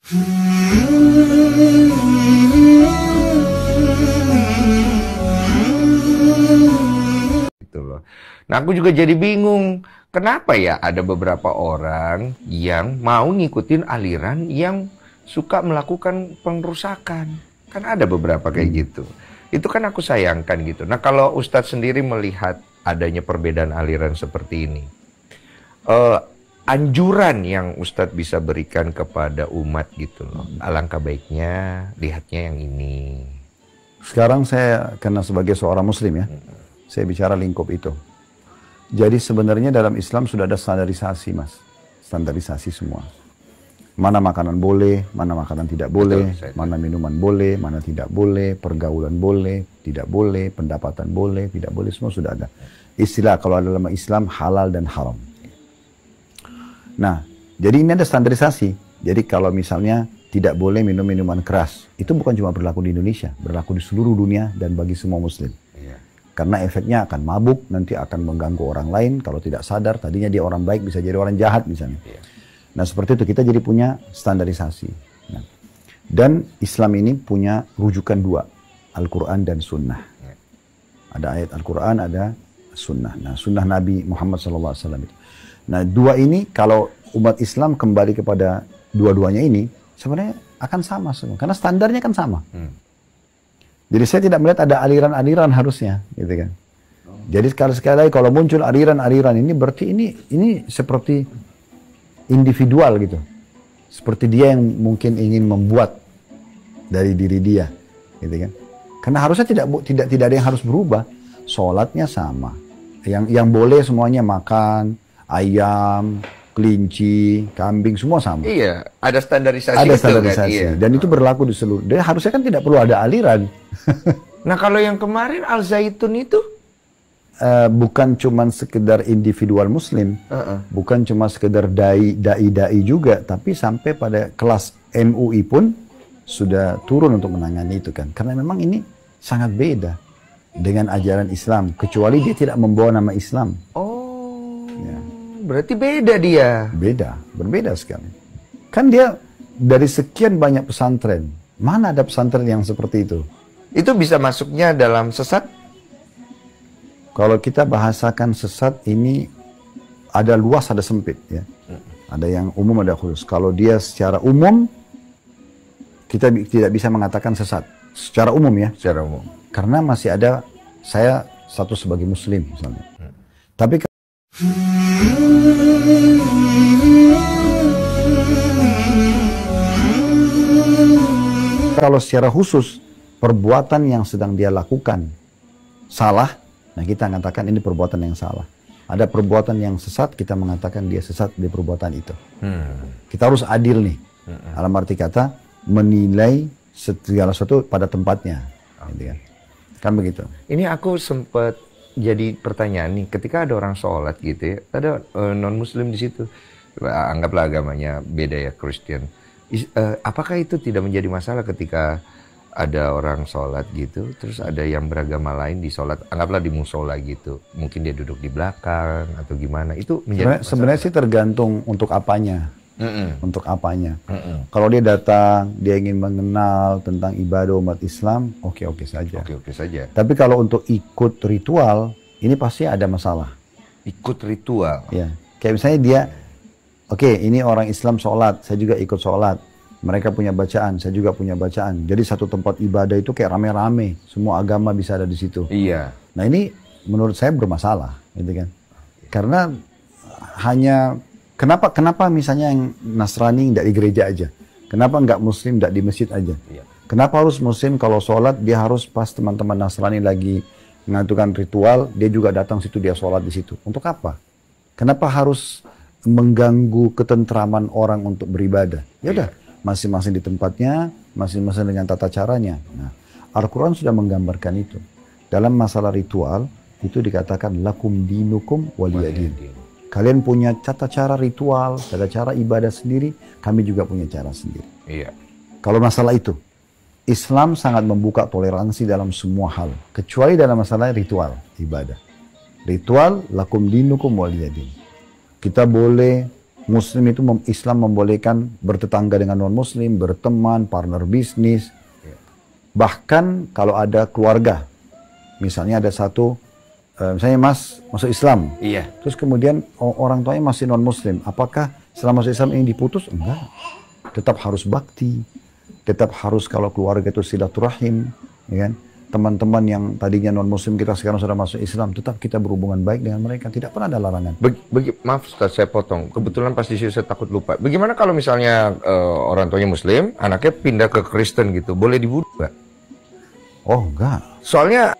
Gitu loh. Nah, aku juga jadi bingung. Kenapa ya ada beberapa orang yang mau ngikutin aliran yang suka melakukan pengerusakan? Kan ada beberapa kayak gitu. Itu kan aku sayangkan gitu. Nah, kalau Ustadz sendiri melihat adanya perbedaan aliran seperti ini, anjuran yang Ustadz bisa berikan kepada umat gitu loh, alangkah baiknya lihatnya yang ini. Sekarang saya, karena sebagai seorang muslim ya, saya bicara lingkup itu. Jadi sebenarnya dalam Islam sudah ada standarisasi, Mas. Standarisasi semua. Mana makanan boleh, mana makanan tidak boleh, mana minuman boleh, mana tidak boleh, pergaulan boleh, tidak boleh, pendapatan boleh, tidak boleh, semua sudah ada. Istilah kalau dalam Islam halal dan haram. Nah, jadi ini ada standarisasi. Jadi kalau misalnya tidak boleh minum minuman keras, itu bukan cuma berlaku di Indonesia, berlaku di seluruh dunia dan bagi semua muslim. Karena efeknya akan mabuk, nanti akan mengganggu orang lain, kalau tidak sadar, tadinya dia orang baik bisa jadi orang jahat misalnya. Nah seperti itu kita jadi punya standarisasi. Nah, dan Islam ini punya rujukan dua, Al-Quran dan Sunnah. Ada ayat Al-Quran, ada Sunnah. Nah Sunnah Nabi Muhammad SAW itu. Nah dua ini kalau umat Islam kembali kepada dua-duanya ini, sebenarnya akan sama semua, karena standarnya kan sama. Jadi saya tidak melihat ada aliran-aliran harusnya, gitu kan. Jadi sekali lagi kalau muncul aliran-aliran ini berarti ini seperti individual gitu. Seperti dia yang mungkin ingin membuat dari diri dia, gitu kan. Karena harusnya tidak ada yang harus berubah. Sholatnya sama. Yang boleh semuanya makan, ayam, kelinci, kambing, semua sama. Iya, ada standarisasi. Ada standarisasi. Kan? Iya. Dan itu berlaku di seluruh. Dan harusnya kan tidak perlu ada aliran. Nah kalau yang kemarin Al-Zaitun itu? Bukan cuma sekedar individual muslim. Bukan cuma sekedar dai juga. Tapi sampai pada kelas MUI pun sudah turun untuk menangani itu kan. Karena memang ini sangat beda dengan ajaran Islam. Kecuali dia tidak membawa nama Islam. Oh. Ya. Berarti beda dia. Beda, berbeda sekali. Kan dia dari sekian banyak pesantren, mana ada pesantren yang seperti itu? Itu bisa masuknya dalam sesat? Kalau kita bahasakan sesat ini ada luas, ada sempit ya. Ada yang umum, ada khusus. Kalau dia secara umum, kita tidak bisa mengatakan sesat. Secara umum ya. Secara umum. Karena masih ada, saya satu sebagai muslim misalnya. Tapi kalau secara khusus perbuatan yang sedang dia lakukan salah, nah kita mengatakan ini perbuatan yang salah. Ada perbuatan yang sesat, kita mengatakan dia sesat di perbuatan itu. Kita harus adil nih. Dalam arti kata menilai segala sesuatu pada tempatnya. Kan begitu. Ini aku sempat jadi pertanyaan nih, ketika ada orang sholat gitu ya, ada non muslim di situ, anggaplah agamanya beda ya, Kristen. Apakah itu tidak menjadi masalah ketika ada orang sholat gitu, terus ada yang beragama lain di sholat, anggaplah di musola gitu, mungkin dia duduk di belakang atau gimana, itu menjadi sebenarnya sih tergantung untuk apanya. Untuk apanya. Kalau dia datang, dia ingin mengenal tentang ibadah umat Islam, oke-oke saja. Oke-oke saja. Tapi kalau untuk ikut ritual, ini pasti ada masalah. Ikut ritual? Ya. Kayak misalnya dia, oke, ini orang Islam sholat, saya juga ikut sholat. Mereka punya bacaan, saya juga punya bacaan. Jadi satu tempat ibadah itu kayak rame-rame. Semua agama bisa ada di situ. Iya. Nah ini menurut saya bermasalah, gitu kan. Karena hanya Kenapa misalnya yang Nasrani tidak di gereja aja? Kenapa nggak Muslim tidak di masjid aja? Kenapa harus Muslim kalau sholat dia harus pas teman-teman Nasrani lagi mengaturkan ritual, dia juga datang situ, dia sholat di situ. Untuk apa? Kenapa harus mengganggu ketentraman orang untuk beribadah? Ya udah, masing-masing di tempatnya, masing-masing dengan tata caranya. Nah, Al-Quran sudah menggambarkan itu. Dalam masalah ritual, itu dikatakan lakum dinukum waliyadin. Kalian punya tata cara ritual, tata cara ibadah sendiri, kami juga punya cara sendiri. Iya. Kalau masalah itu, Islam sangat membuka toleransi dalam semua hal, kecuali dalam masalah ritual ibadah. Ritual lakum dinukum waliyadin. Kita boleh Muslim itu Islam membolehkan bertetangga dengan non-Muslim, berteman, partner bisnis. Bahkan kalau ada keluarga, misalnya ada satu, misalnya Mas masuk Islam, Iya. terus kemudian orang tuanya masih non-Muslim, apakah setelah masuk Islam ini diputus? Enggak, tetap harus bakti, tetap harus kalau keluarga itu silaturahim, ya kan? Teman-teman yang tadinya non-Muslim kita sekarang sudah masuk Islam, tetap kita berhubungan baik dengan mereka, tidak pernah ada larangan. Maaf Ustaz, saya potong. Kebetulan pas di sini saya takut lupa. Bagaimana kalau misalnya orang tuanya Muslim, anaknya pindah ke Kristen gitu, boleh dibunuh nggak? Oh enggak. Soalnya